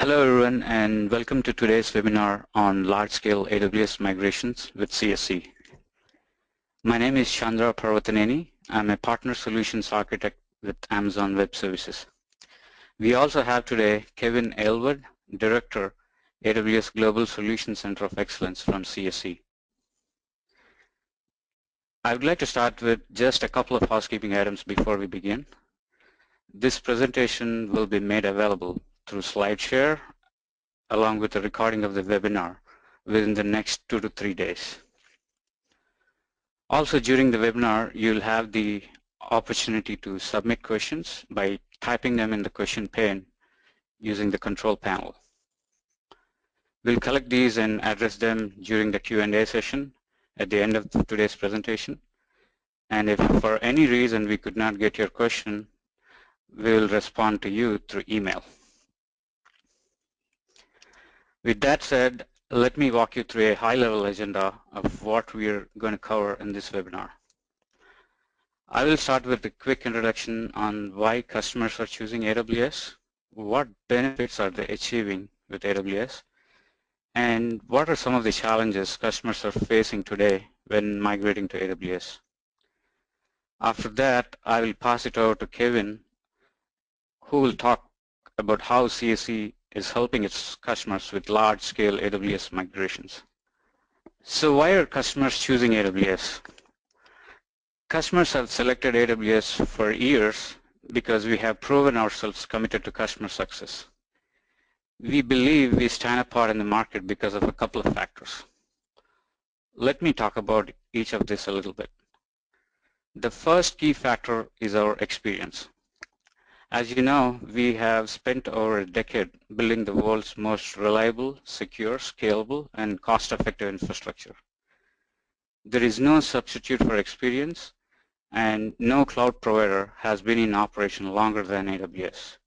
Hello everyone and welcome to today's webinar on large-scale AWS migrations with CSC. My name is Chandra Parvataneni. I'm a partner solutions architect with Amazon Web Services. We also have today Kevin Aylward, Director, AWS Global Solution Center of Excellence from CSC. I would like to start with just a couple of housekeeping items before we begin. This presentation will be made available through SlideShare along with a recording of the webinar within the next 2 to 3 days. Also during the webinar, you'll have the opportunity to submit questions by typing them in the question pane using the control panel. We'll collect these and address them during the Q&A session at the end of today's presentation. And if for any reason we could not get your question, we'll respond to you through email. With that said, let me walk you through a high-level agenda of what we're going to cover in this webinar. I will start with a quick introduction on why customers are choosing AWS, what benefits are they achieving with AWS, and what are some of the challenges customers are facing today when migrating to AWS. After that, I will pass it over to Kevin, who will talk about how CSC is helping its customers with large-scale AWS migrations. So why are customers choosing AWS? Customers have selected AWS for years because we have proven ourselves committed to customer success. We believe we stand apart in the market because of a couple of factors. Let me talk about each of these a little bit. The first key factor is our experience. As you know, we have spent over a decade building the world's most reliable, secure, scalable, and cost-effective infrastructure. There is no substitute for experience, and no cloud provider has been in operation longer than AWS.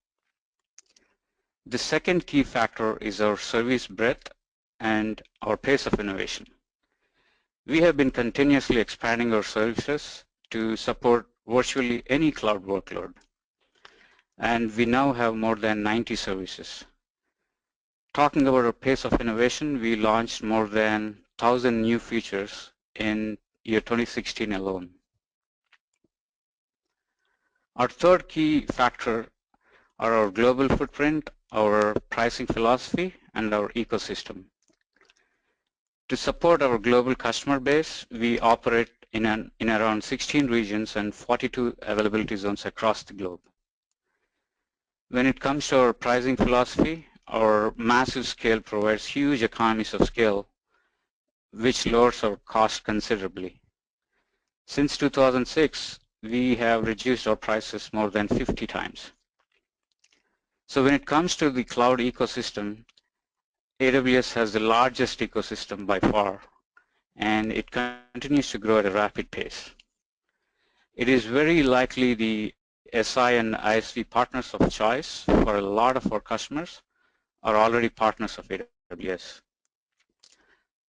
The second key factor is our service breadth and our pace of innovation. We have been continuously expanding our services to support virtually any cloud workload, and we now have more than 90 services. Talking about our pace of innovation, we launched more than 1,000 new features in year 2016 alone. Our third key factor are our global footprint, our pricing philosophy, and our ecosystem. To support our global customer base, we operate in around 16 regions and 42 availability zones across the globe. When it comes to our pricing philosophy, our massive scale provides huge economies of scale, which lowers our cost considerably. Since 2006, we have reduced our prices more than 50 times. So when it comes to the cloud ecosystem, AWS has the largest ecosystem by far, and it continues to grow at a rapid pace. It is very likely the SI and ISV partners of choice for a lot of our customers are already partners of AWS.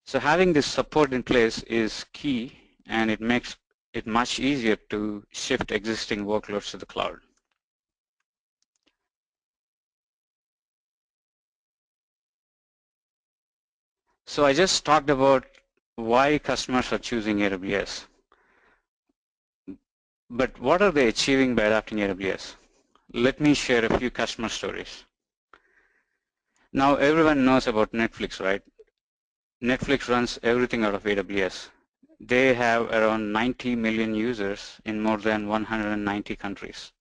So having this support in place is key, and it makes it much easier to shift existing workloads to the cloud. So I just talked about why customers are choosing AWS. But what are they achieving by adopting AWS? Let me share a few customer stories. Now everyone knows about Netflix, right? Netflix runs everything out of AWS. They have around 90 million users in more than 190 countries.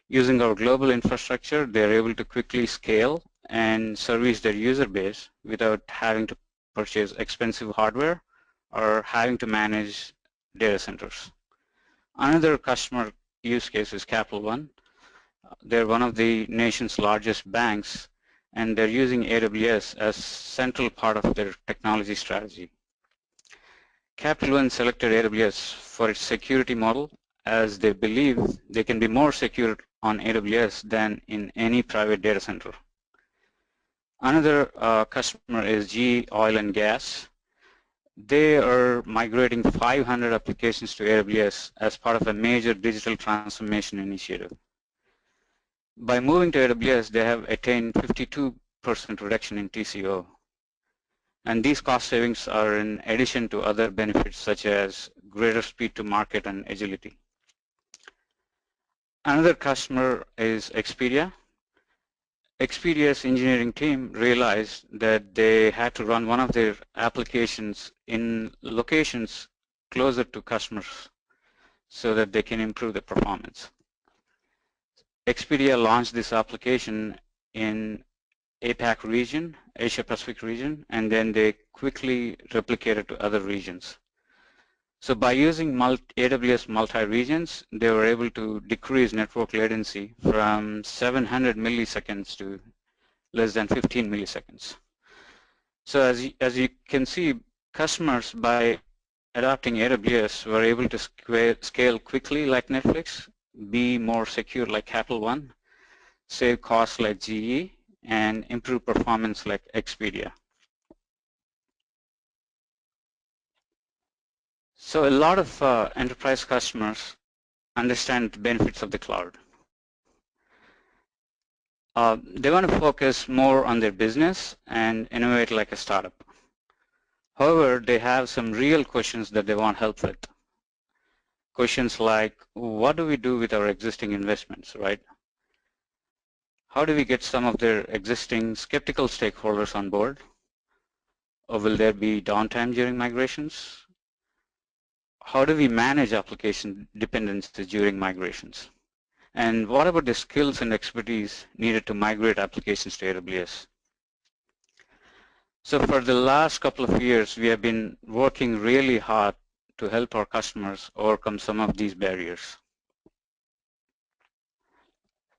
Using our global infrastructure, they're able to quickly scale and service their user base without having to purchase expensive hardware or having to manage data centers. Another customer use case is Capital One. They're one of the nation's largest banks, and they're using AWS as a central part of their technology strategy. Capital One selected AWS for its security model, as they believe they can be more secure on AWS than in any private data center. Another customer is GE Oil and Gas. They are migrating 500 applications to AWS as part of a major digital transformation initiative. By moving to AWS, they have attained 52 reduction in TCO. And these cost savings are in addition to other benefits such as greater speed to market and agility. Another customer is Expedia. Expedia's engineering team realized that they had to run one of their applications in locations closer to customers so that they can improve the performance. Expedia launched this application in APAC region, Asia Pacific region, and then they quickly replicated to other regions. So by using AWS multi-regions, they were able to decrease network latency from 700 milliseconds to less than 15 milliseconds. So as you can see, customers by adopting AWS were able to scale quickly like Netflix, be more secure like Capital One, save costs like GE, and improve performance like Expedia. So a lot of enterprise customers understand the benefits of the cloud. They want to focus more on their business and innovate like a startup. However, they have some real questions that they want help with. Questions like, what do we do with our existing investments, right? How do we get some of their existing skeptical stakeholders on board? Or will there be downtime during migrations? How do we manage application dependencies during migrations? And what about the skills and expertise needed to migrate applications to AWS? So for the last couple of years, we have been working really hard to help our customers overcome some of these barriers.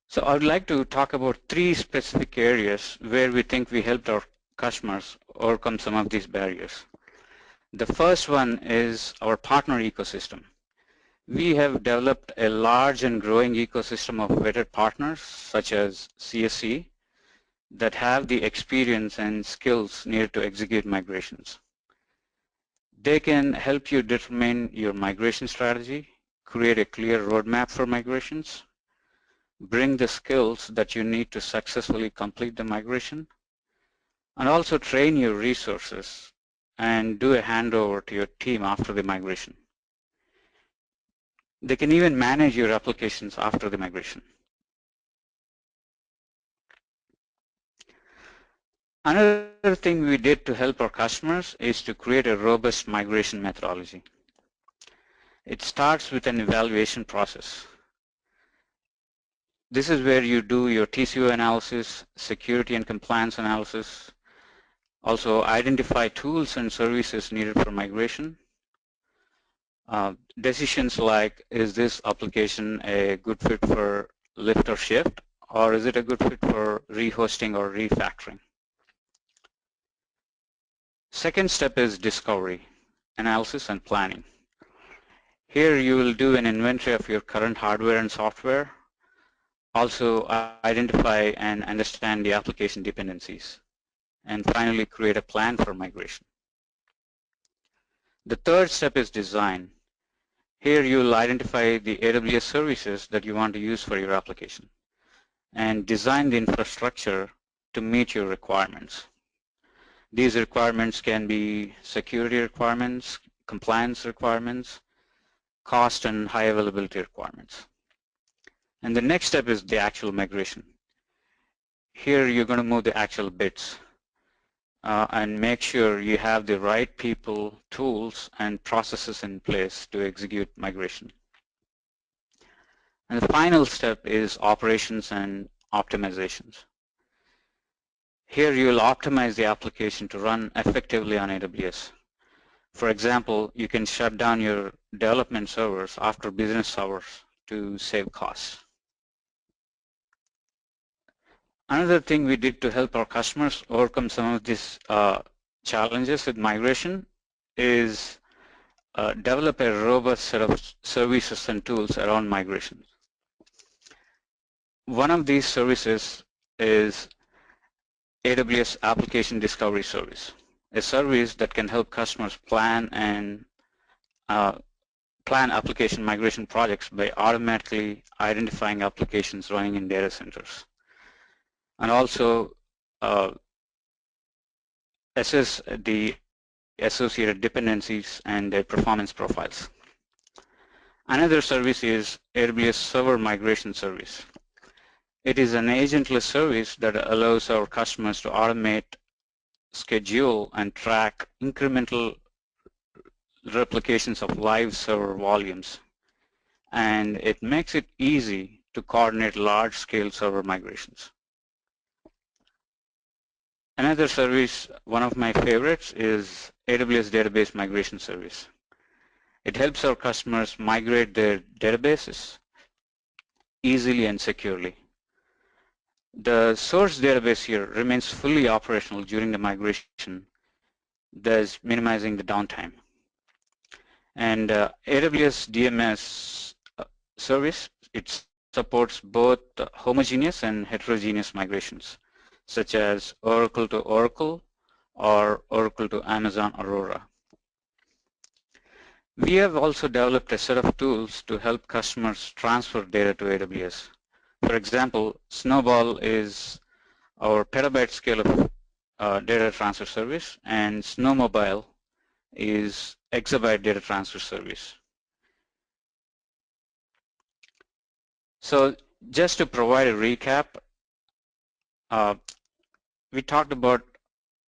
So I would like to talk about 3 specific areas where we think we helped our customers overcome some of these barriers. The first one is our partner ecosystem. We have developed a large and growing ecosystem of vetted partners such as CSC that have the experience and skills needed to execute migrations. They can help you determine your migration strategy, create a clear roadmap for migrations, bring the skills that you need to successfully complete the migration, and also train your resources and do a handover to your team after the migration. They can even manage your applications after the migration. Another thing we did to help our customers is to create a robust migration methodology. It starts with an evaluation process. This is where you do your TCO analysis, security and compliance analysis, also identify tools and services needed for migration. Decisions like, is this application a good fit for lift or shift, or is it a good fit for rehosting or refactoring? Second step is discovery, analysis, and planning. Here you will do an inventory of your current hardware and software, also identify and understand the application dependencies, and finally create a plan for migration. The third step is design. Here you will identify the AWS services that you want to use for your application and design the infrastructure to meet your requirements. These requirements can be security requirements, compliance requirements, cost and high availability requirements. And the next step is the actual migration. Here you're going to move the actual bits and make sure you have the right people, tools, and processes in place to execute migration. And the final step is operations and optimizations. Here you will optimize the application to run effectively on AWS. For example, you can shut down your development servers after business hours to save costs. Another thing we did to help our customers overcome some of these challenges with migration is develop a robust set of services and tools around migration. One of these services is AWS Application Discovery Service, a service that can help customers plan and plan application migration projects by automatically identifying applications running in data centers, and also assess the associated dependencies and their performance profiles. Another service is AWS Server Migration Service. It is an agentless service that allows our customers to automate, schedule, and track incremental replications of live server volumes. And it makes it easy to coordinate large-scale server migrations. Another service, one of my favorites, is AWS Database Migration Service. It helps our customers migrate their databases easily and securely. The source database here remains fully operational during the migration, thus minimizing the downtime. And AWS DMS service, it supports both homogeneous and heterogeneous migrations, such as Oracle to Oracle or Oracle to Amazon Aurora. We have also developed a set of tools to help customers transfer data to AWS. For example, Snowball is our petabyte scale of data transfer service, and Snowmobile is exabyte data transfer service. So just to provide a recap, we talked about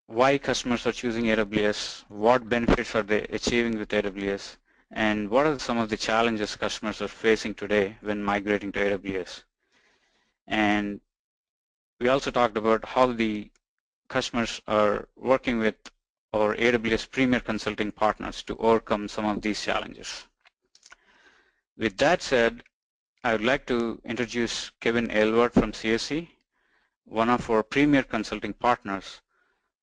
why customers are choosing AWS, what benefits are they achieving with AWS, and what are some of the challenges customers are facing today when migrating to AWS. And we also talked about how the customers are working with our AWS Premier Consulting partners to overcome some of these challenges. With that said, I would like to introduce Kevin Aylward from CSC, one of our Premier Consulting partners,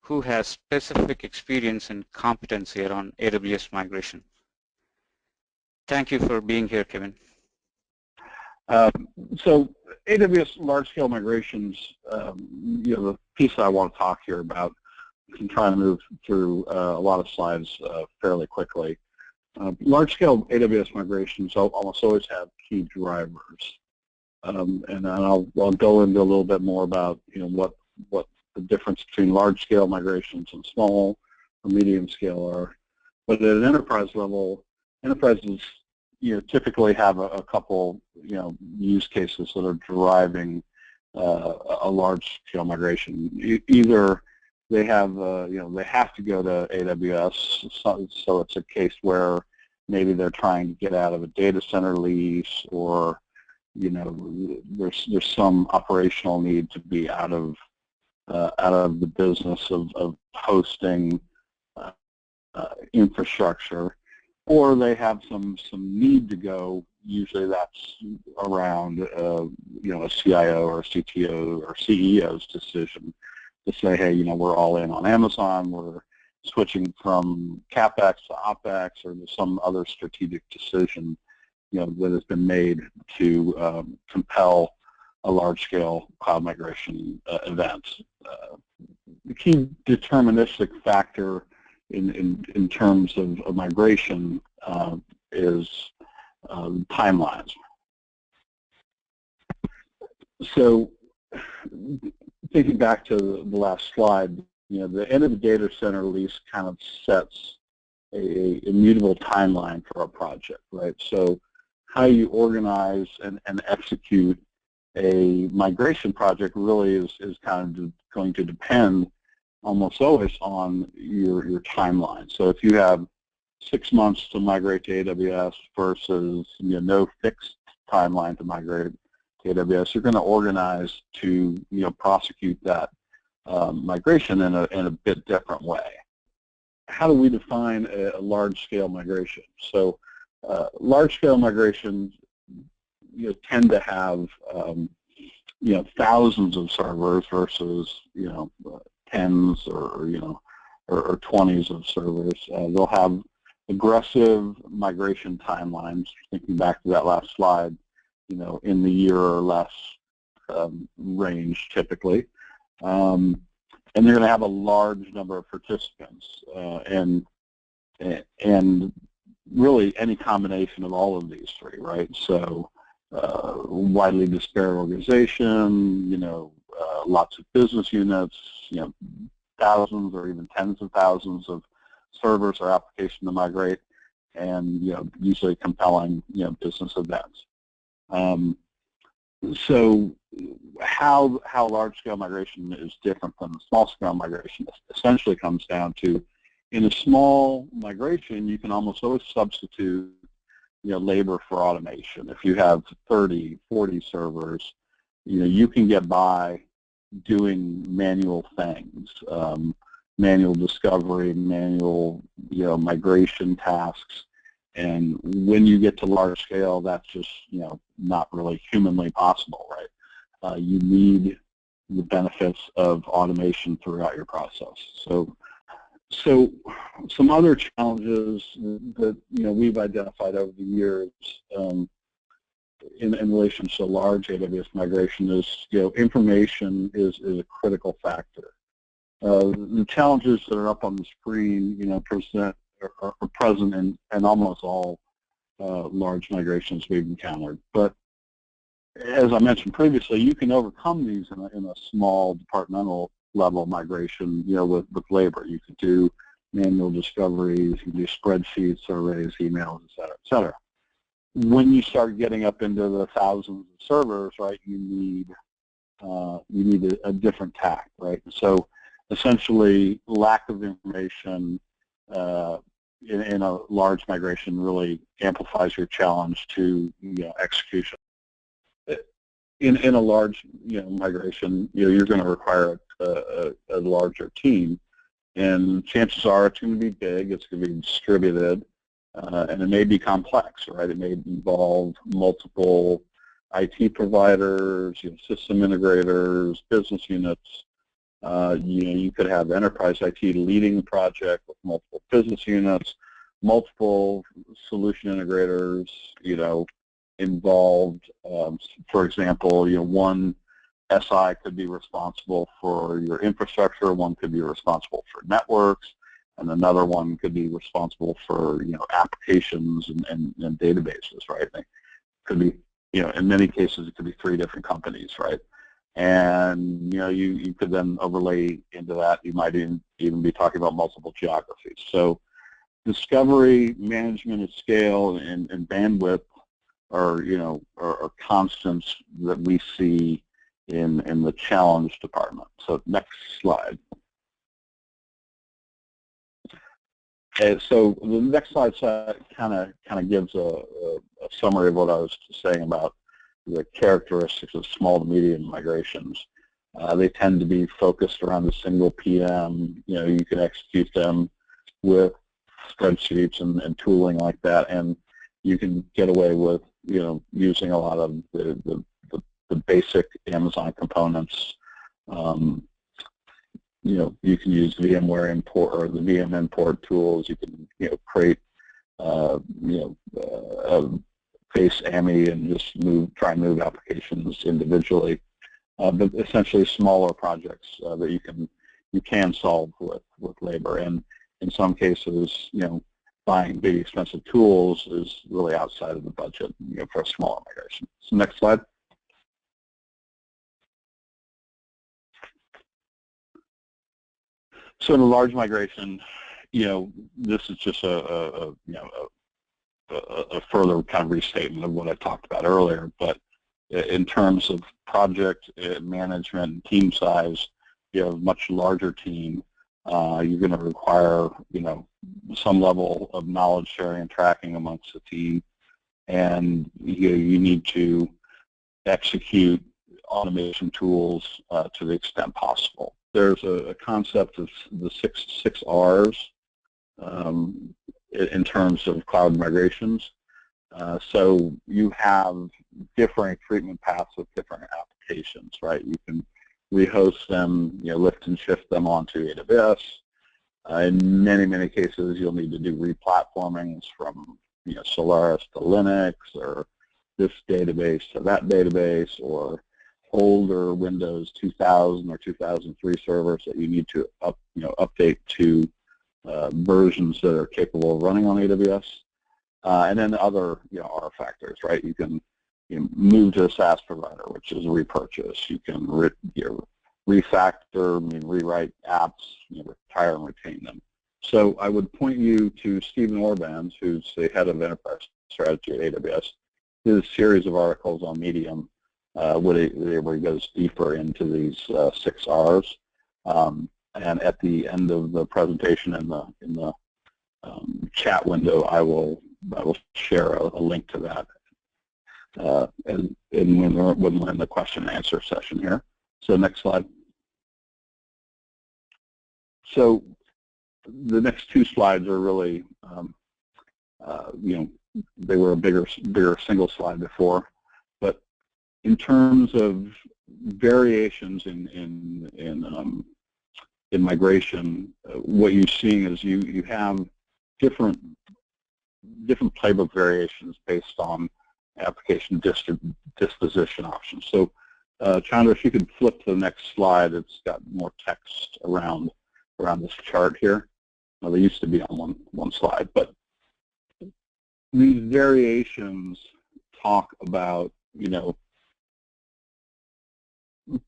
who has specific experience and competency around AWS migration. Thank you for being here, Kevin. So AWS large-scale migrations, the piece I want to talk here about, you can try to move through a lot of slides fairly quickly. Large-scale AWS migrations almost always have key drivers, and I'll go into a little bit more about what the difference between large-scale migrations and small or medium-scale are. But at an enterprise level, enterprises typically have a couple use cases that are driving a large-scale migration. Either they have they have to go to AWS, so it's a case where maybe they're trying to get out of a data center lease, or there's some operational need to be out of the business of hosting infrastructure, or they have some need to go. Usually that's around a CIO or CTO or CEO's decision to say, hey, we're all in on Amazon, we're switching from CapEx to OpEx, or there's some other strategic decision that has been made to compel a large-scale cloud migration event. The key deterministic factor in terms of migration is timelines. So thinking back to the last slide, the end of the data center lease kind of sets a immutable timeline for a project, right? So how you organize and execute a migration project really is kind of going to depend almost always on your timeline. So if you have 6 months to migrate to AWS versus no fixed timeline to migrate to AWS, you're going to organize to prosecute that migration in a bit different way. How do we define a large-scale migration? So large-scale migrations tend to have thousands of servers versus tens or 20s of servers. They'll have aggressive migration timelines. Thinking back to that last slide, in the year or less range typically, and they're going to have a large number of participants, and really any combination of all of these three, right? So widely disparate organization, lots of business units, thousands or even tens of thousands of servers or applications to migrate, and usually compelling business events. So how large-scale migration is different than small-scale migration essentially comes down to, in a small migration, you can almost always substitute labor for automation. If you have 30, 40 servers, you can get by doing manual things, manual discovery, manual migration tasks. And when you get to large scale, that's just not really humanly possible, right? You need the benefits of automation throughout your process. So some other challenges that we've identified over the years in relation to large AWS migration is information is a critical factor. The challenges that are up on the screen are present in almost all large migrations we've encountered. But as I mentioned previously, you can overcome these in a small departmental level migration, with labor. You could do manual discoveries, you can do spreadsheets, surveys, emails, et cetera, et cetera. When you start getting up into the thousands of servers, right, you need a different tack, right? So essentially, lack of information in a large migration really amplifies your challenge to execution. In a large migration, you're going to require a larger team, and chances are it's going to be big, it's going to be distributed, and it may be complex, right? It may involve multiple IT providers, system integrators, business units. You could have enterprise IT leading the project with multiple business units, multiple solution integrators, involved. For example, one SI could be responsible for your infrastructure, one could be responsible for networks, and another one could be responsible for applications and databases, right? It could be, in many cases, it could be 3 different companies, right? And you could then overlay into that. You might even be talking about multiple geographies. So discovery, management at scale, and bandwidth are constants that we see in the challenge department. So next slide. So the next slide kind of gives a summary of what I was saying about the characteristics of small to medium migrations. They tend to be focused around a single PM. You can execute them with spreadsheets and tooling like that, and you can get away with using a lot of the basic Amazon components. You can use VMware import or the VM import tools. You can create base AMI and just try and move applications individually. But essentially smaller projects that you can solve with labor, and in some cases, buying big expensive tools is really outside of the budget for a smaller migration. So next slide. So in a large migration, this is just a further kind of restatement of what I talked about earlier. But in terms of project management and team size, you have a much larger team. You're going to require, some level of knowledge sharing and tracking amongst the team, and you need to execute automation tools to the extent possible. There's a concept of the six R's in terms of cloud migrations. So you have different treatment paths with different applications, right? You can rehost them, lift and shift them onto AWS. In many cases, you'll need to do replatformings from Solaris to Linux, or this database to that database, or older Windows 2000 or 2003 servers that you need to update to versions that are capable of running on AWS. And then other R factors, right? You can move to a SaaS provider, which is a repurchase. You can refactor, rewrite apps, retire and retain them. So I would point you to Stephen Orbans, who's the head of enterprise strategy at AWS. His series of articles on Medium where he goes deeper into these 6 R's. And at the end of the presentation in the chat window, I will share a link to that. And when we're in the question and answer session here. So next slide. So the next 2 slides are really, they were a bigger single slide before, but in terms of variations in migration, what you're seeing is you have different playbook variations based on application disposition options. So Chandra, if you could flip to the next slide, it's got more text around this chart here. Well, they used to be on one slide, but these variations talk about,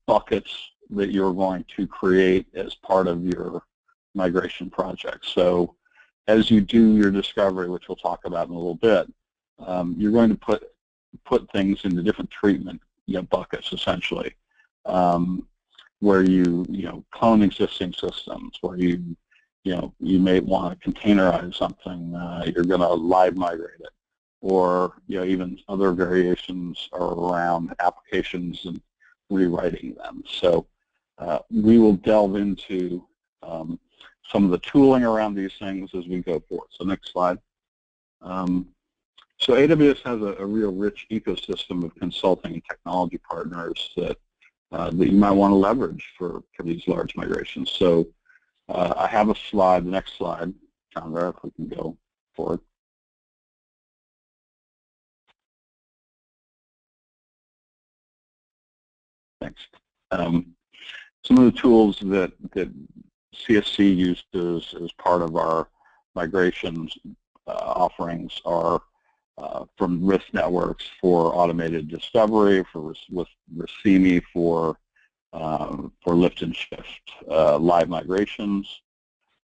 buckets that you're going to create as part of your migration project. So as you do your discovery, which we'll talk about in a little bit, you're going to put things into different treatment buckets, essentially, where you clone existing systems, where you may want to containerize something, you're going to live migrate it, or even other variations are around applications and rewriting them. So we will delve into some of the tooling around these things as we go forward. So next slide. So AWS has a real rich ecosystem of consulting and technology partners that you might want to leverage for these large migrations. So I have a slide, the next slide, Chandra, if we can go forward. Thanks. Some of the tools that CSC uses as part of our migrations offerings are from risk networks for automated discovery, with Racimi for lift and shift live migrations,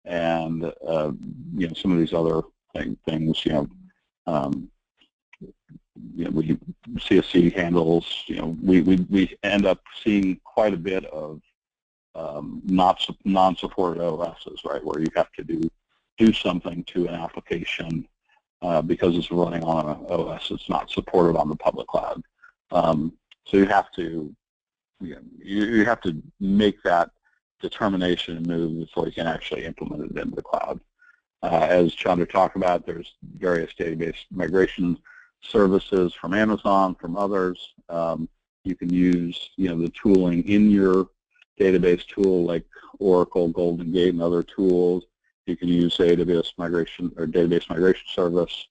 and some of these other things. CSC handles. We end up seeing quite a bit of non-supported OSs, right, where you have to do something to an application because it's running on an OS that's not supported on the public cloud. So you have to make that determination and move before you can actually implement it into the cloud. As Chandra talked about, there's various database migration services from Amazon, from others. You can use the tooling in your database tool like Oracle, Golden Gate, and other tools. You can use AWS Migration or Database Migration Service.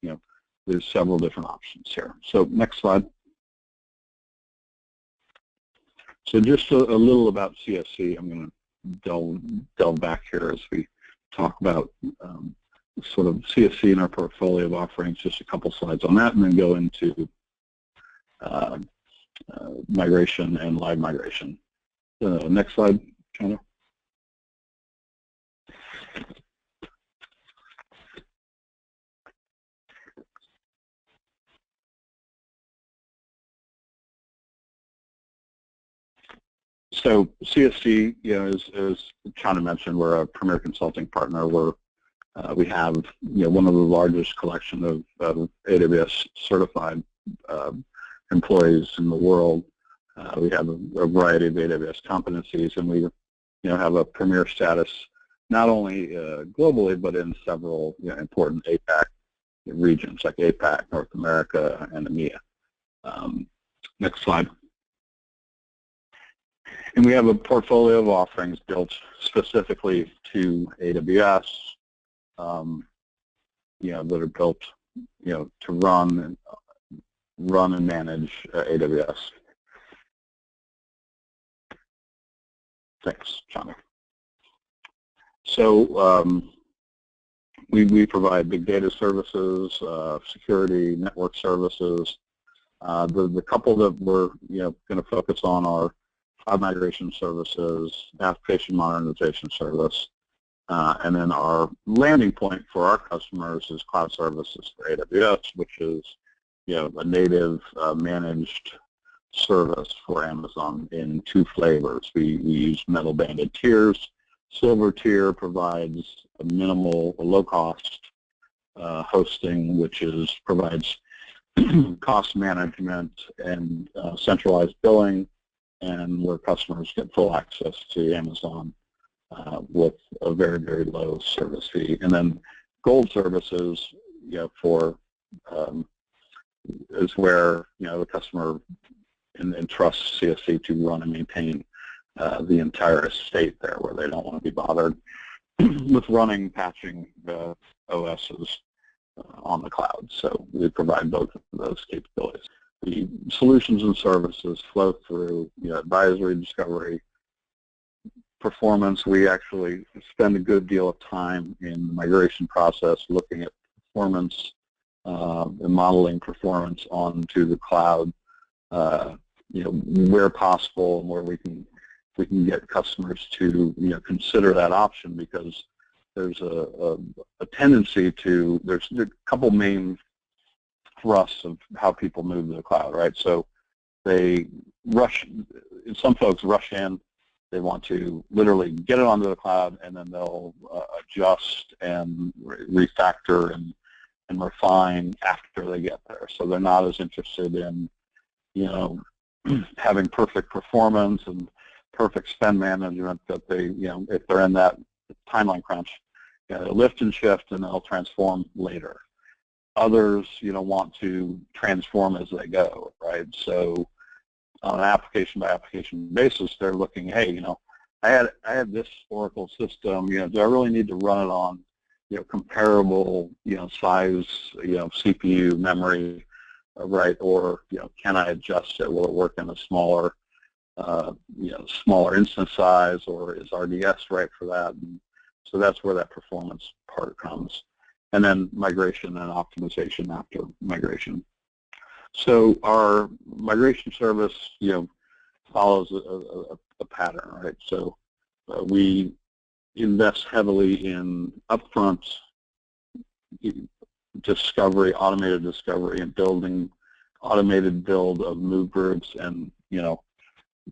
There's several different options here. So next slide. So just a little about CSC. I'm going to delve back here as we talk about sort of CSC in our portfolio of offerings. Just a couple slides on that, and then go into migration and live migration. Next slide, Chandra. So CSC, as Chandra mentioned, we're a premier consulting partner. We have one of the largest collection of AWS certified employees in the world. We have a variety of AWS competencies, and we have a premier status not only globally but in several important APAC regions like APAC, North America, and EMEA. Next slide. And we have a portfolio of offerings built specifically to AWS, that are built, to run and manage AWS. Thanks, Chandra. So we provide big data services, security, network services. The couple that we're going to focus on are Cloud Migration Services, Application Modernization Service, and then our landing point for our customers is Cloud Services for AWS, which is a native managed service for Amazon in 2 flavors. We use metal banded tiers. Silver tier provides a minimal, low-cost hosting, which provides cost management and centralized billing, and where customers get full access to Amazon with a very, very low service fee. And then gold services, is where the customer entrusts CSC to run and maintain the entire estate there, where they don't want to be bothered with running, patching the OSs on the cloud. So we provide both of those capabilities. The solutions and services flow through advisory, discovery, performance. We actually spend a good deal of time in the migration process looking at performance and modeling performance onto the cloud, where possible, and where we can get customers to consider that option, because there's a tendency to, there's a couple main thrusts of how people move to the cloud, right? So some folks rush in, they want to literally get it onto the cloud, and then they'll adjust and refactor and refine after they get there. So they're not as interested in having perfect performance and perfect spend management, that they, if they're in that timeline crunch, they'll lift and shift and they'll transform later. Others, want to transform as they go, right? So on an application by application basis, they're looking, hey, I had this Oracle system, do I really need to run it on, comparable, size, CPU, memory, right? Or, can I adjust it? Will it work in a smaller, smaller instance size, or is RDS right for that? And so that's where that performance part comes. And then migration and optimization after migration. So our migration service, follows a pattern, right? So we invest heavily in upfront discovery, automated discovery, and building automated build of move groups and,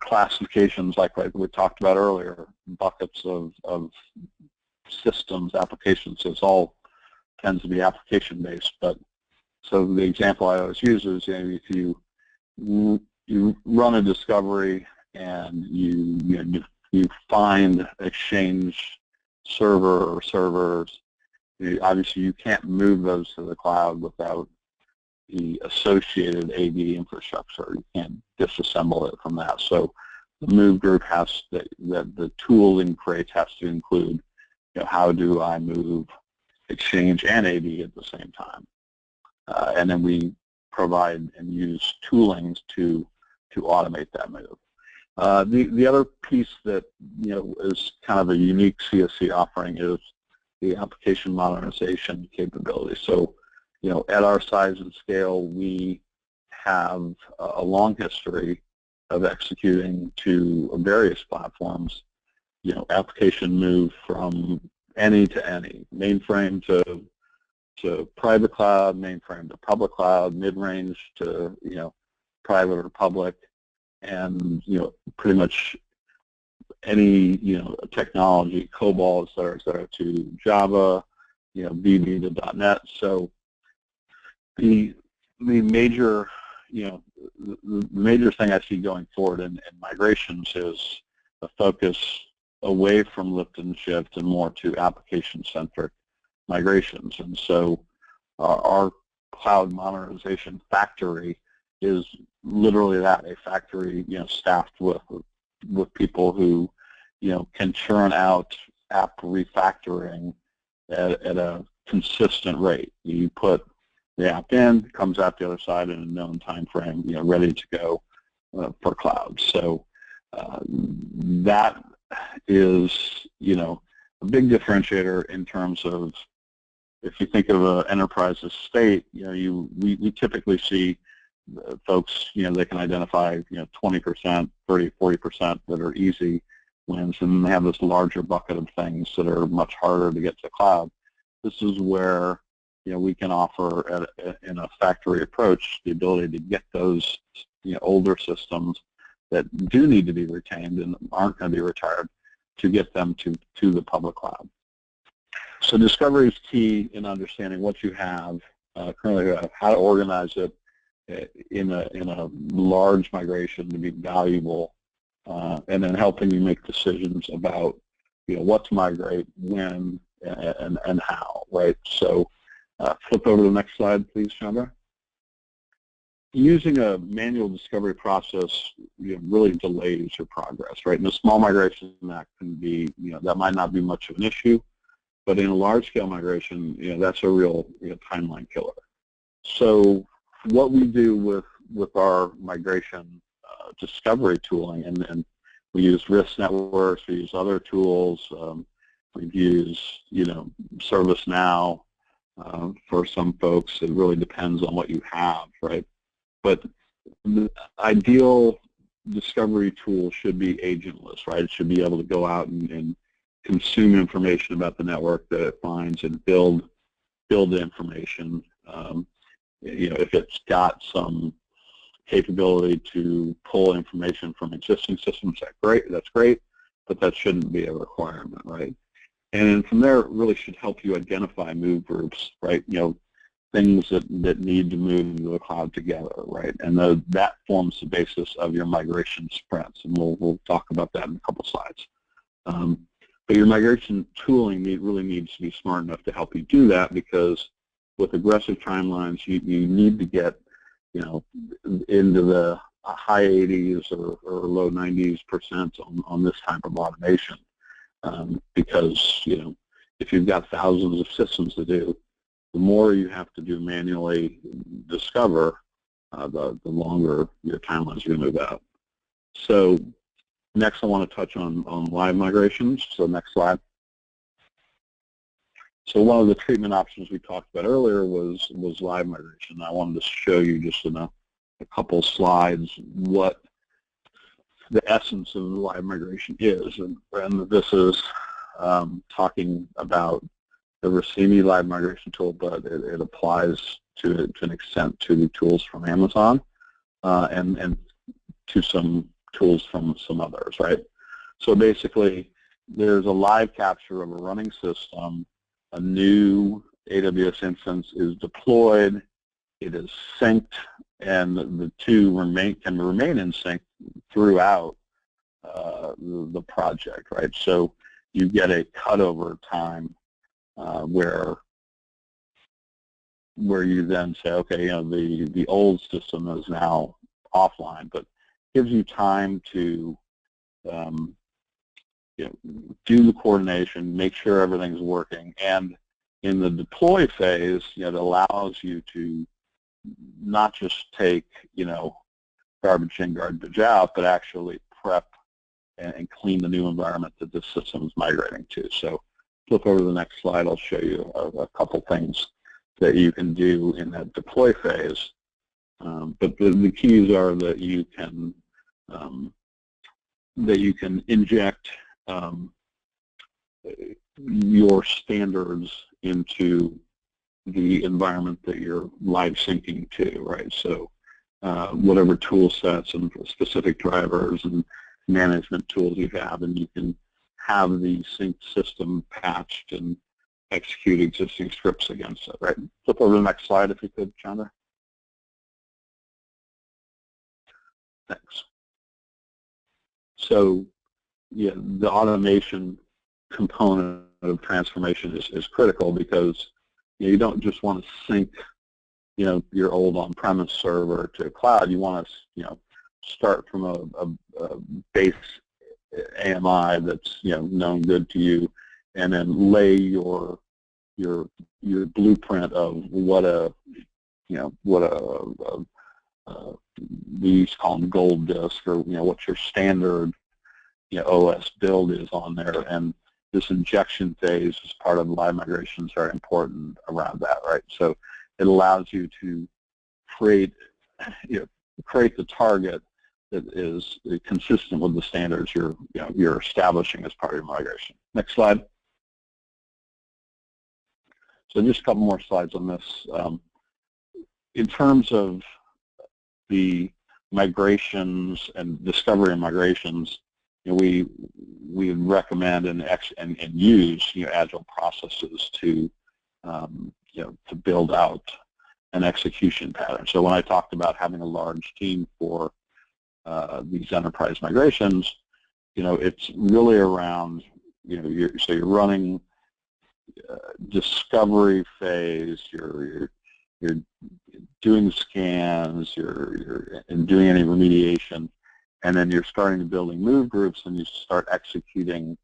classifications like we talked about earlier, buckets of systems, applications. So it's all tends to be application-based. But so the example I always use is, if you run a discovery and you find Exchange server or servers, obviously you can't move those to the cloud without the associated AD infrastructure. You can't disassemble it from that. So the move group has the tooling creates has to include, how do I move Exchange and AD at the same time? And then we provide and use toolings to automate that move. The other piece that is kind of a unique CSC offering is the application modernization capability. So at our size and scale, we have a long history of executing to various platforms, application move from any to any, mainframe to private cloud, mainframe to public cloud, mid-range to private or public, and pretty much any technology, COBOL, et cetera, to Java, VB to .NET. So the major the major thing I see going forward in migrations is a focus away from lift and shift and more to application-centric migrations. And so our cloud modernization factory is literally that, a factory staffed with people who can churn out app refactoring at a consistent rate. You put the app in, it comes out the other side in a known time frame, ready to go for cloud. So that is a big differentiator in terms of, if you think of an enterprise estate, we typically see folks, they can identify 20%, 30, 40% that are easy wins, and they have this larger bucket of things that are much harder to get to cloud. This is where we can offer in a factory approach the ability to get those older systems that do need to be retained and aren't going to be retired, to get them to the public cloud. So discovery is key in understanding what you have currently, how to organize it in a large migration to be valuable, and then helping you make decisions about what to migrate, when, and how, right? So flip over to the next slide, please, Chandra. Using a manual discovery process really delays your progress, right? In a small migration, that can be, that might not be much of an issue, but in a large-scale migration, that's a real timeline killer. So what we do with our migration discovery tooling, and we use risk networks, we use other tools, we've used ServiceNow for some folks. It really depends on what you have, right? But the ideal discovery tool should be agentless, right? It should be able to go out and consume information about the network that it finds and build the information. If it's got some capability to pull information from existing systems, that's great, but that shouldn't be a requirement, right? And then from there, it really should help you identify move groups, right? Things that need to move to the cloud together, right? And that forms the basis of your migration sprints, and we'll talk about that in a couple slides. But your migration tooling really needs to be smart enough to help you do that, because with aggressive timelines, you need to get into the high 80s or low 90s% on this type of automation, because if you've got thousands of systems to do, the more you have to do manually discover, the longer your timelines are going to move out. So next I want to touch on live migrations. So next slide. So one of the treatment options we talked about earlier was live migration. I wanted to show you just in a couple slides what the essence of live migration is. And this is talking about the Racine live migration tool, but it applies to an extent to the tools from Amazon and to some tools from some others, right? So basically, there's a live capture of a running system. A new AWS instance is deployed. It is synced, and the two can remain in sync throughout the project, right? So you get a cutover time where you then say, okay, the old system is now offline, but gives you time to do the coordination, make sure everything's working, and in the deploy phase, it allows you to not just take garbage in, garbage out, but actually prep and clean the new environment that this system is migrating to. So flip over to the next slide. I'll show you a couple things that you can do in that deploy phase. But the keys are that you can inject your standards into the environment that you're live syncing to, right? So whatever tool sets and specific drivers and management tools you have, and you can have the sync system patched and execute existing scripts against it, right? Flip over to the next slide if you could, Chandra. Thanks. So yeah, the automation component of transformation is critical, because you don't just want to sync your old on-premise server to cloud. You want to start from a base AMI that's known good to you, and then lay your blueprint of what we used to call them gold disk, or what your standard OS build is on there. And this injection phase as part of live migration is very important around that, right? So it allows you to create create the target that is consistent with the standards you're establishing as part of your migration. Next slide. So just a couple more slides on this. In terms of the migrations and discovery and migrations, we recommend and use agile processes to to build out an execution pattern. So when I talked about having a large team for these enterprise migrations, it's really around you're running discovery phase, you're doing scans, you're doing any remediation, and then you're starting to building move groups, and you start executing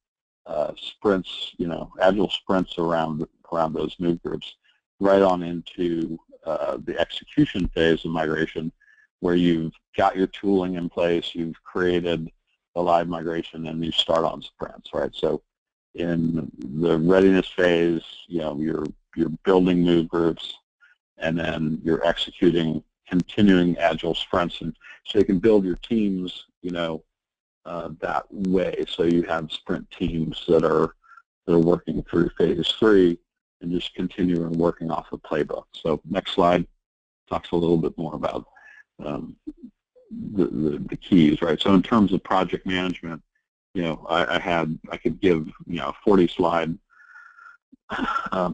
sprints, agile sprints around those move groups, right on into the execution phase of migration, where you've got your tooling in place, you've created a live migration, and you start on sprints, right? So in the readiness phase, you're building move groups, and then you're executing continuing agile sprints, and so you can build your teams, that way. So you have sprint teams that are working through phase 3 and just continuing working off the playbook. So next slide talks a little bit more about the keys, right? So in terms of project management, I could give a 40-slide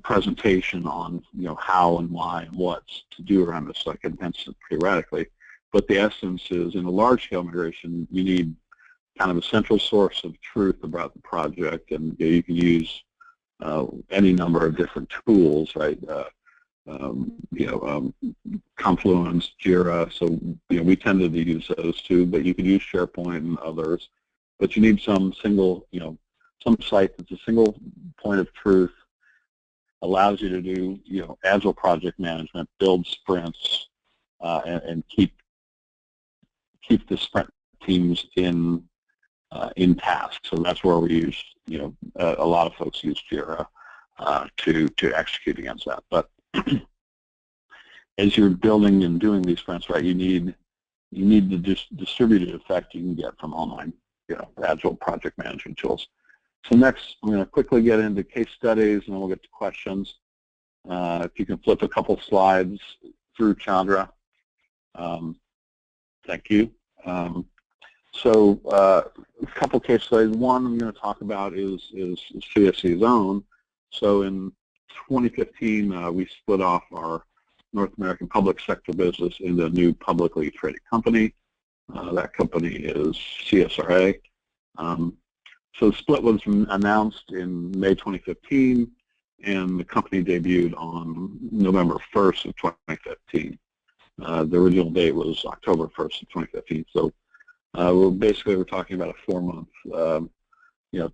presentation on how and why and what's to do around this, so I condense it pretty radically. But the essence is, in a large-scale migration, you need kind of a central source of truth about the project, and you can use any number of different tools, right? Confluence, Jira. So we tended to use those too, but you can use SharePoint and others. But you need some single, some site that's a single point of truth, allows you to do, agile project management, build sprints, and keep the sprint teams in task. So that's where we use, a lot of folks use Jira to execute against that. But as you're building and doing these sprints, right, you need the distributed effect you can get from online, agile project management tools. So next, I'm going to quickly get into case studies, and then we'll get to questions. If you can flip a couple slides through, Chandra. Thank you. So a couple case studies. One I'm going to talk about is CSC's own. So in 2015, we split off our North American public sector business into a new publicly traded company. That company is CSRA. So the split was announced in May 2015, and the company debuted on November 1st of 2015. The original date was October 1st of 2015. So we're talking about a 4-month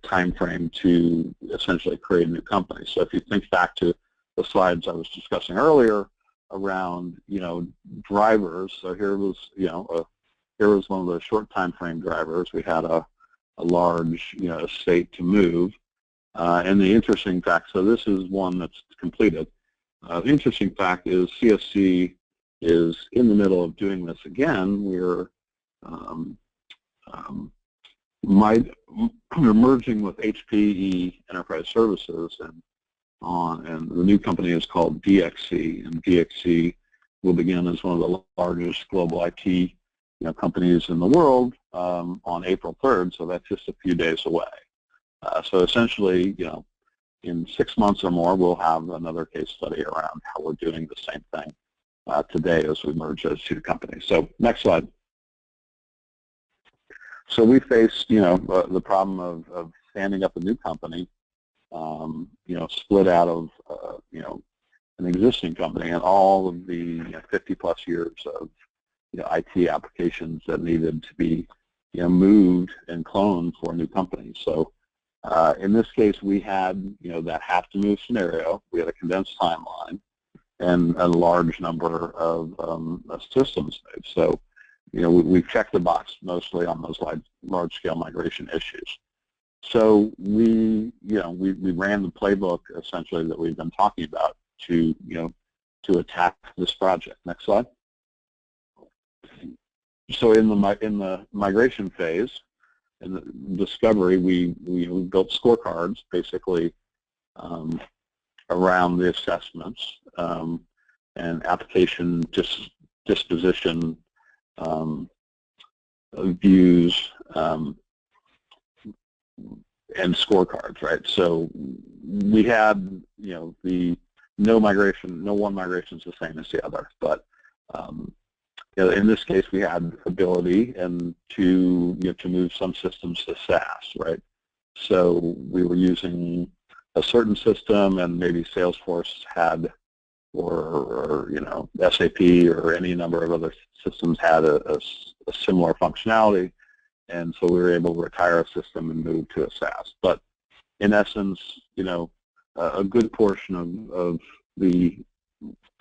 time frame to essentially create a new company. So if you think back to the slides I was discussing earlier around drivers, so here was one of the short time frame drivers. We had a large estate to move, and the interesting fact, so this is one that's completed. The interesting fact is CSC is in the middle of doing this again. We're merging with HPE Enterprise Services, and the new company is called DXC, and DXC will begin as one of the largest global IT companies in the world on April 3rd, so that's just a few days away. So essentially, in 6 months or more, we'll have another case study around how we're doing the same thing today as we merge those two companies. So next slide. So we faced, the problem of standing up a new company, split out of, an existing company, and all of the 50-plus years of IT applications that needed to be moved and cloned for a new company. So in this case, we had that have-to-move scenario. We had a condensed timeline and a large number of systems moved. So we checked the box mostly on those large-scale migration issues. So we ran the playbook essentially that we've been talking about to attack this project. Next slide. So in the migration phase, in the discovery, we built scorecards basically around the assessments and application disposition views and scorecards, right? So we had, the no one migration is the same as the other, but in this case we had ability to move some systems to SaaS, right? So we were using a certain system, and maybe Salesforce had, or SAP or any number of other systems had a similar functionality, and so we were able to retire a system and move to a SaaS. But in essence, a good portion of the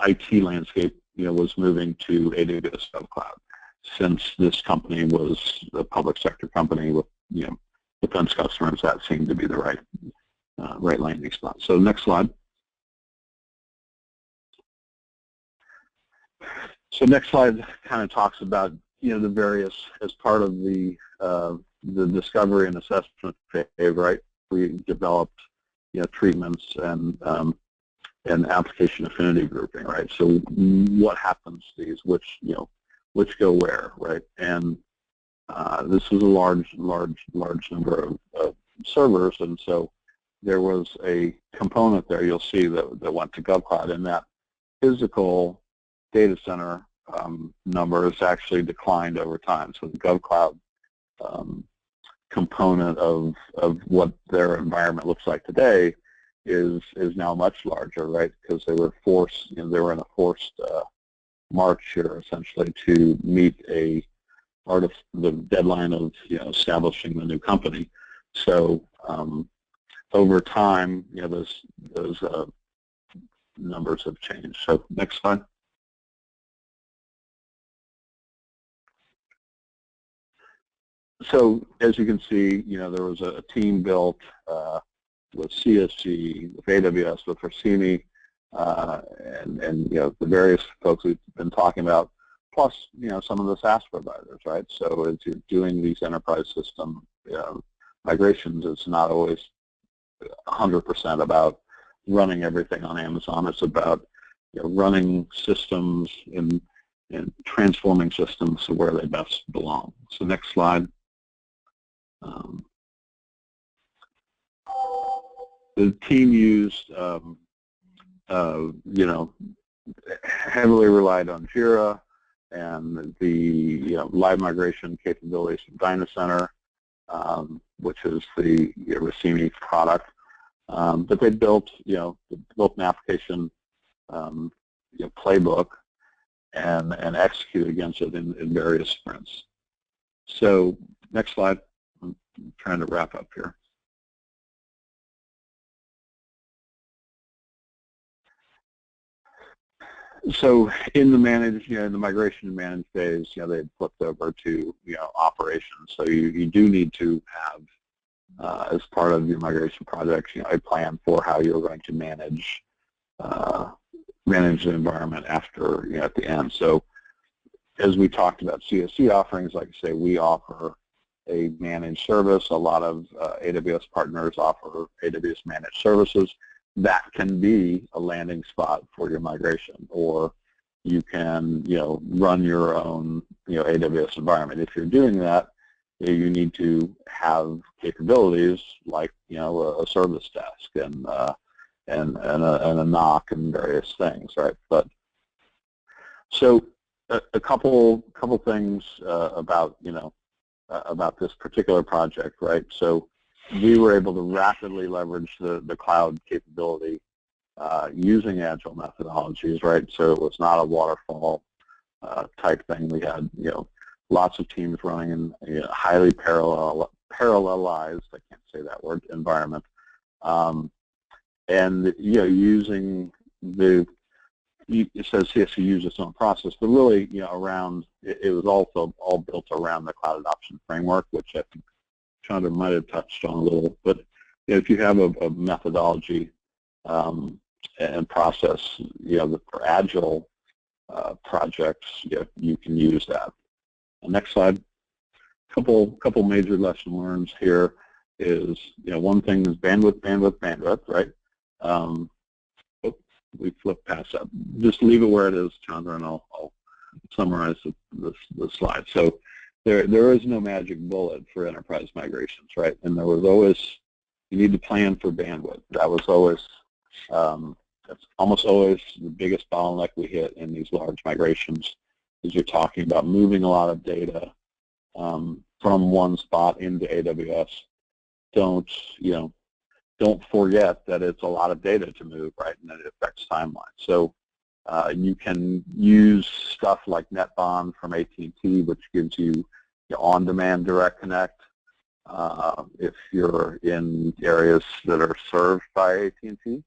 IT landscape, was moving to AWS GovCloud, since this company was a public sector company with, defense customers. That seemed to be the right landing spot. So next slide. So next slide kind of talks about, the various, as part of the discovery and assessment phase, right? We developed, treatments and application affinity grouping, right? So what happens to these, which go where, right? And this was a large number of servers, and so there was a component there you'll see that went to GovCloud, and that physical data center numbers actually declined over time. So the GovCloud component of what their environment looks like today is now much larger, right? Because they were forced, they were in a forced march here, essentially, to meet part of the deadline of establishing the new company. So over time, those numbers have changed. So next slide. So as you can see, there was a team built with CSC, with AWS, with Rossini, and the various folks we've been talking about, plus some of the SaaS providers, right? So as you're doing these enterprise system migrations, it's not always 100% about running everything on Amazon. It's about running systems and transforming systems to where they best belong. So next slide. The team used, heavily relied on Jira and the live migration capabilities of Dynacenter, which is the Rossini product. But they built, an application playbook and execute against it in various sprints. So next slide. I'm trying to wrap up here. So in the migration and manage phase, they had flipped over to operations. So you do need to have, as part of your migration projects, a plan for how you're going to manage the environment after at the end. So as we talked about CSC offerings, like I say, we offer a managed service. A lot of AWS partners offer AWS managed services. That can be a landing spot for your migration, or you can, run your own, AWS environment. If you're doing that, you need to have capabilities like, a service desk and a NOC and various things, right? But so a couple things about, about this particular project, right? So we were able to rapidly leverage the cloud capability using Agile methodologies, right? So it was not a waterfall type thing. We had, lots of teams running in highly parallelized, I can't say that word, environment. And, using it says CSC used its own process, but really, around, it was also all built around the cloud adoption framework, which I think Chandra might have touched on a little. But if you have a methodology and process, for Agile projects, you can use that. Next slide. Couple major lesson learned here is, one thing is bandwidth, right? We flip past that. Just leave it where it is, Chandra, and I'll summarize the slide. So there is no magic bullet for enterprise migrations, right? And there was always, you need to plan for bandwidth. That was always, that's almost always the biggest bottleneck we hit in these large migrations, is you're talking about moving a lot of data from one spot into AWS. Don't forget that it's a lot of data to move, right, and that it affects timelines. So you can use stuff like NetBond from AT&T, which gives you on-demand direct connect if you're in areas that are served by AT&T.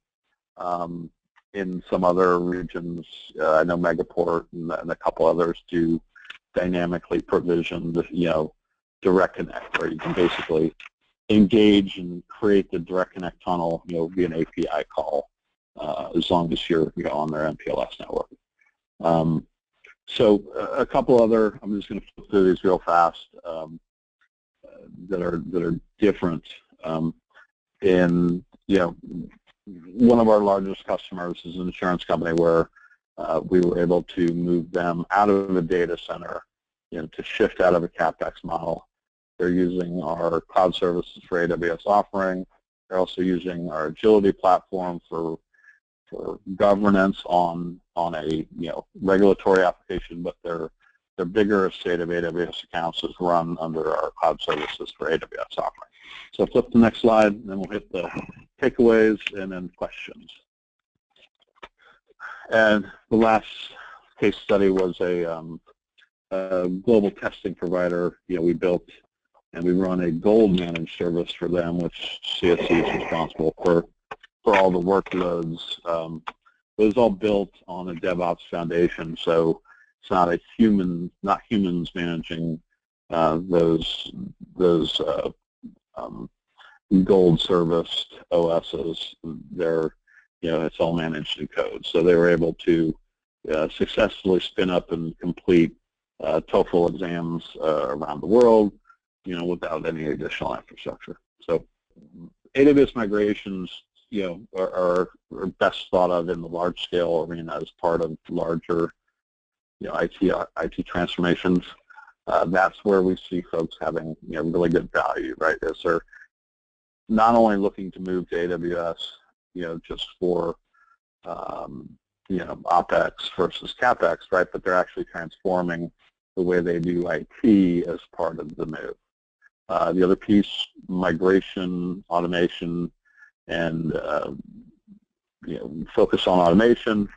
In some other regions, I know Megaport and a couple others do dynamically provision, direct connect, where you can basically engage and create the direct connect tunnel, via an API call, as long as you're on their MPLS network. So a couple other, I'm just going to flip through these real fast, that are different. One of our largest customers is an insurance company where we were able to move them out of the data center, to shift out of a CapEx model. They're using our cloud services for AWS offering. They're also using our agility platform for governance on a regulatory application, but their bigger estate of AWS accounts is run under our cloud services for AWS offering. So flip to the next slide, and then we'll hit the takeaways and then questions. And the last case study was a global testing provider. We built and we run a gold managed service for them, which CSC is responsible for all the workloads. It was all built on a DevOps foundation, so it's not humans managing those gold serviced OSs. It's all managed in code. So they were able to successfully spin up and complete TOEFL exams around the world, without any additional infrastructure. So AWS migrations, are best thought of in the large scale arena as part of larger, IT transformations. That's where we see folks having, really good value, right? As they're not only looking to move to AWS, just for, OpEx versus CapEx, right? But they're actually transforming the way they do IT as part of the move. The other piece, migration, automation, and focus on automation,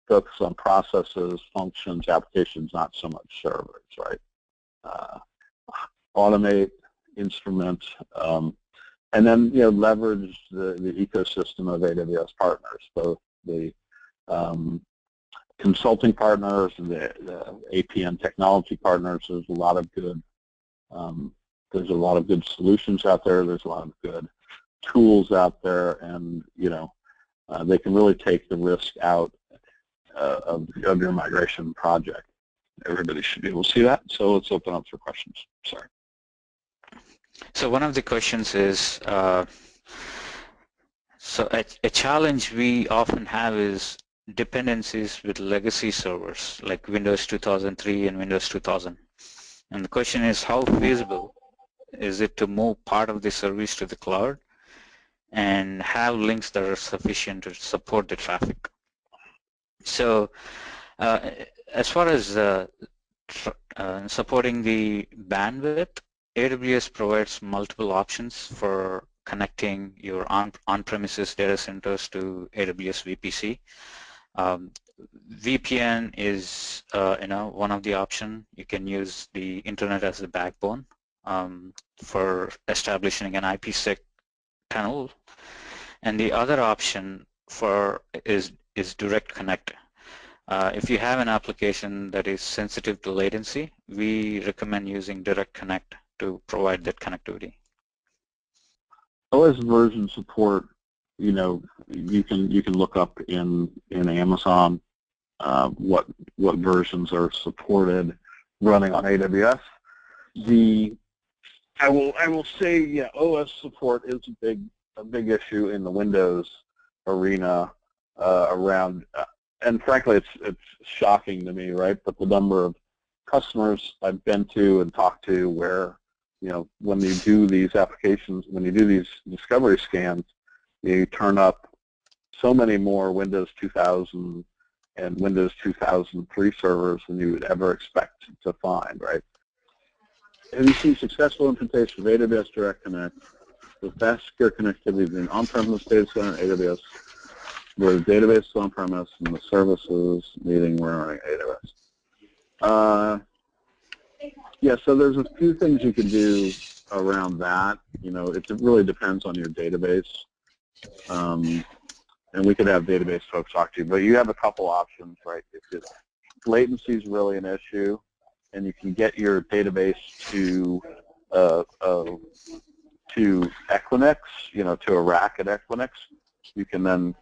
focus on processes, functions, applications, not so much servers, right? Automate, instrument, and then leverage the ecosystem of AWS partners, both the consulting partners and the APM technology partners. There's a lot of good solutions out there. There's a lot of good tools out there, and they can really take the risk out of your migration project. Everybody should be able to see that. So let's open up for questions. Sorry. So one of the questions is, so a challenge we often have is dependencies with legacy servers like Windows 2003 and Windows 2000. And the question is, how feasible is it to move part of the service to the cloud and have links that are sufficient to support the traffic? So as far as supporting the bandwidth, AWS provides multiple options for connecting your on-premises data centers to AWS VPC. VPN is one of the options. You can use the internet as the backbone for establishing an IPsec tunnel, and the other option is direct connect. If you have an application that is sensitive to latency, we recommend using direct connect to provide that connectivity. OS version support, you can look up in Amazon what versions are supported running on AWS. I will say, yeah, OS support is a big issue in the Windows arena around, and frankly, it's shocking to me, right? But the number of customers I've been to and talked to where, when you do these applications, when you do these discovery scans, you turn up so many more Windows 2000 and Windows 2003 servers than you would ever expect to find, right? Have you seen successful implementation of AWS Direct Connect with fast, secure connectivity between on-premise data center and AWS, where the database is on-premise and the services meeting running AWS? Yeah, so there's a few things you can do around that. It really depends on your database. And we could have database folks talk to you, but you have a couple options, right? If latency is really an issue, and you can get your database to Equinix, to a rack at Equinix, you can then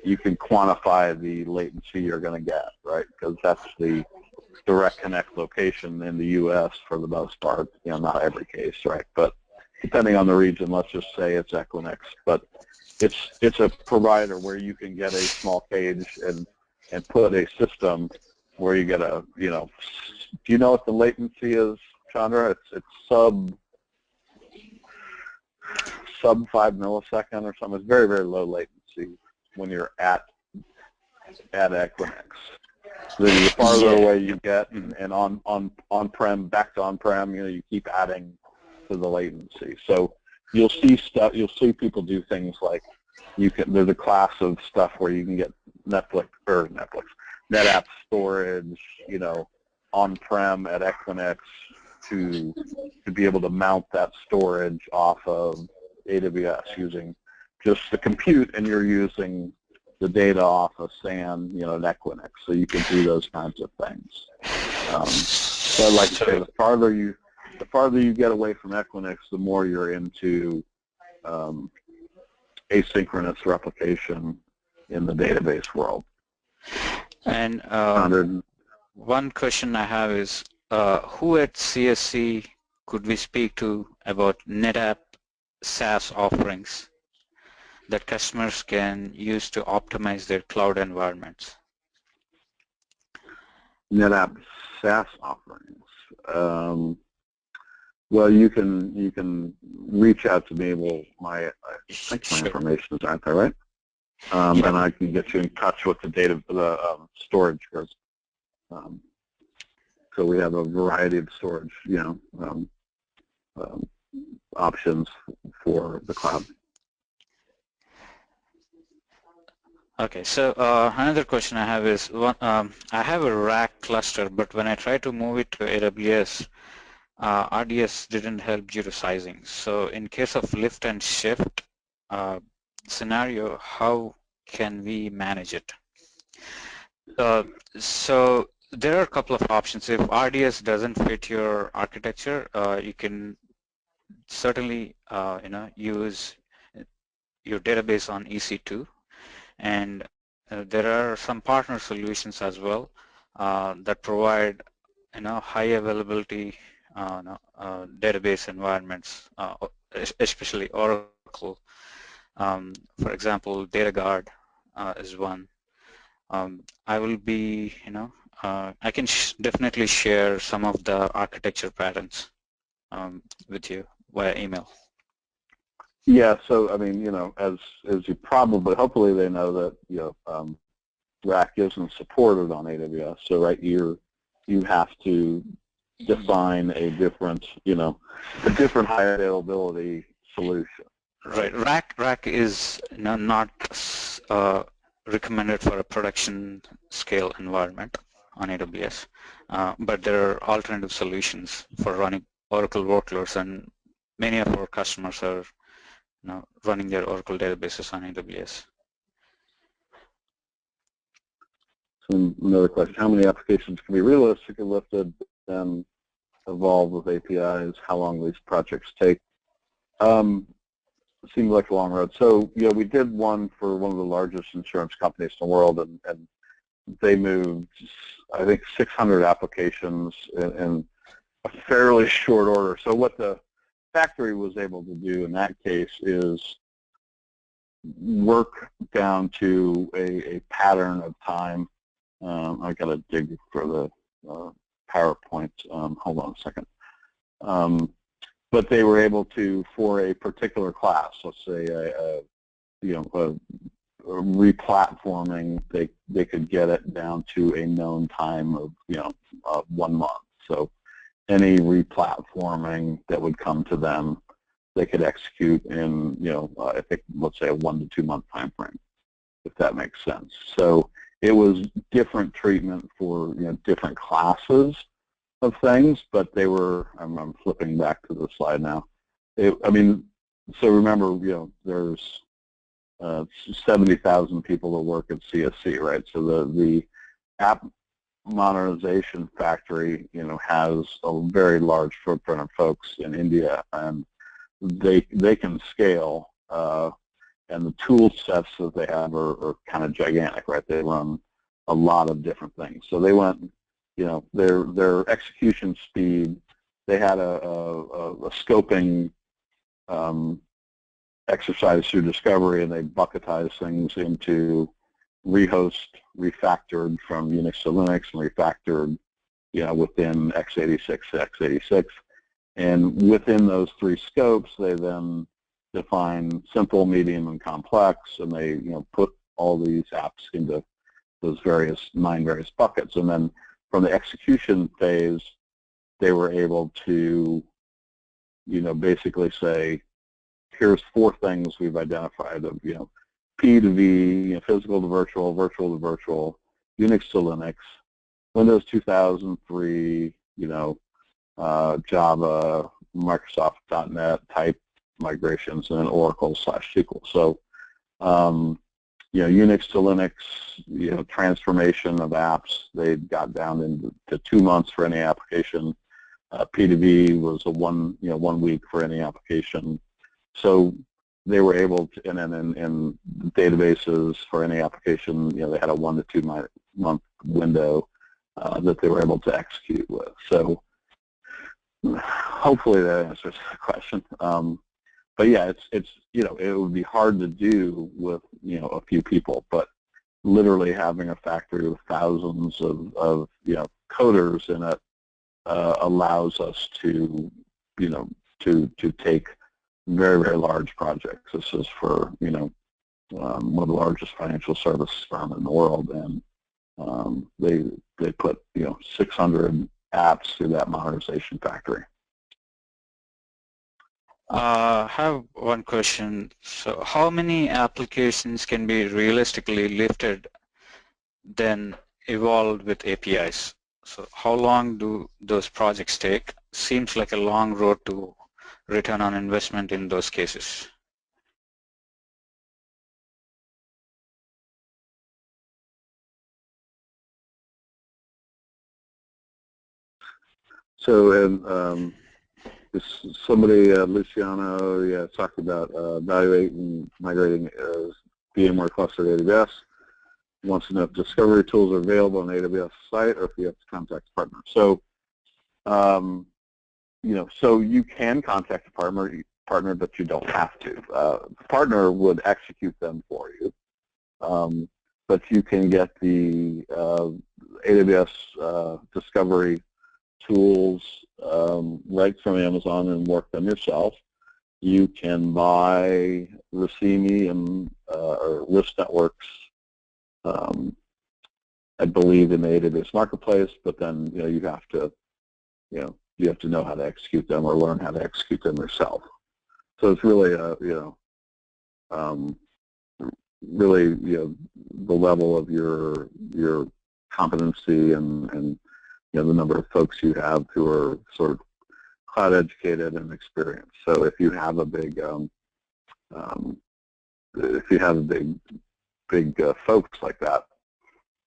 you can quantify the latency you're going to get, right? Because that's the direct connect location in the U.S. for the most part. Not every case, right? But depending on the region, let's just say it's Equinix. But it's a provider where you can get a small cage and put a system where you get a, do you know what the latency is, Chandra? It's sub 5 millisecond or something. It's very, very low latency when you're at Equinix. So the farther away you get, and on-prem, back to on-prem, you keep adding to the latency. So you'll see people do things like there's a class of stuff where you can get NetApp storage, on-prem at Equinix to be able to mount that storage off of AWS using just the compute, and you're using the data off of SAN, at Equinix. So you can do those kinds of things. So I'd like to say the farther you get away from Equinix, the more you're into asynchronous replication in the database world. And one question I have is, who at CSC could we speak to about NetApp SaaS offerings that customers can use to optimize their cloud environments? NetApp SaaS offerings. Well, you can reach out to me. Well, I think my information is out there, right? And I can get you in touch with the storage group. So we have a variety of storage, options for the cloud. Okay, so another question I have is, I have a rack cluster, but when I try to move it to AWS, RDS didn't help due to sizing. So in case of lift and shift scenario, how can we manage it? So there are a couple of options. If RDS doesn't fit your architecture, you can certainly use your database on EC2, and there are some partner solutions as well that provide high availability database environments, especially Oracle. For example, DataGuard is one. I will be, I can definitely share some of the architecture patterns with you via email. Yeah, so I mean, as you probably, hopefully they know that rack isn't supported on AWS. So right, you have to define a different, a different high availability solution. Right, rack is not recommended for a production scale environment on AWS, but there are alternative solutions for running Oracle workloads, and many of our customers are running their Oracle databases on AWS. So another question, how many applications can be realistically lifted and evolve with APIs? How long these projects take? It seems like a long road. So, we did one for one of the largest insurance companies in the world, and they moved, I think, 600 applications in a fairly short order. So what the factory was able to do in that case is work down to a pattern of time. I got to dig for the PowerPoint. Hold on a second. But they were able to, for a particular class, let's say a replatforming, they could get it down to a known time of 1 month. So any replatforming that would come to them, they could execute in I think, let's say, a 1 to 2 month time frame, if that makes sense. So it was different treatment for different classes of things, but they were. I'm flipping back to the slide now. So remember, there's 70,000 people that work at CSC, right? So the app modernization factory, has a very large footprint of folks in India, and they can scale, and the tool sets that they have are kind of gigantic, right? They run a lot of different things. So they went, their execution speed. They had a scoping exercise through discovery, and they bucketized things into rehost, refactored from Unix to Linux, and refactored, within x86 to x86. And within those 3 scopes, they then define simple, medium, and complex, and they, put all these apps into those 9 various buckets. And then from the execution phase, they were able to, basically say, here's 4 things we've identified of, P to V, physical to virtual, virtual to virtual, Unix to Linux, Windows 2003, Java, Microsoft.NET type migrations, and then Oracle/SQL. So, Unix to Linux, transformation of apps, they got down into 2 months for any application. P to V was a 1 week for any application. So they were able to, and then in databases for any application, they had a 1 to 2 month window that they were able to execute with. So hopefully that answers the question. But yeah, it's it would be hard to do with a few people, but literally having a factory with thousands of coders in it allows us to to take very, very large projects. This is for one of the largest financial service firm in the world, and they put 600 apps through that modernization factory. I have one question. So how many applications can be realistically lifted, then evolved with APIs? So how long do those projects take? Seems like a long road to return on investment in those cases. So somebody, Luciano, talked about evaluating, migrating VMware cluster to AWS. Wants to know if discovery tools are available on AWS site or if you have to contact a partner. So, so you can contact a partner, but you don't have to. The partner would execute them for you, but you can get the AWS discovery tools right from Amazon and work them yourself. You can buy Racimi and or Risk Networks, I believe, in the AWS Marketplace, but then you have to know how to execute them or learn how to execute them yourself. So it's really really the level of your competency and the number of folks you have who are sort of cloud educated and experienced. So if you have a big big folks like that,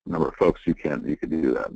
number of folks you can do that.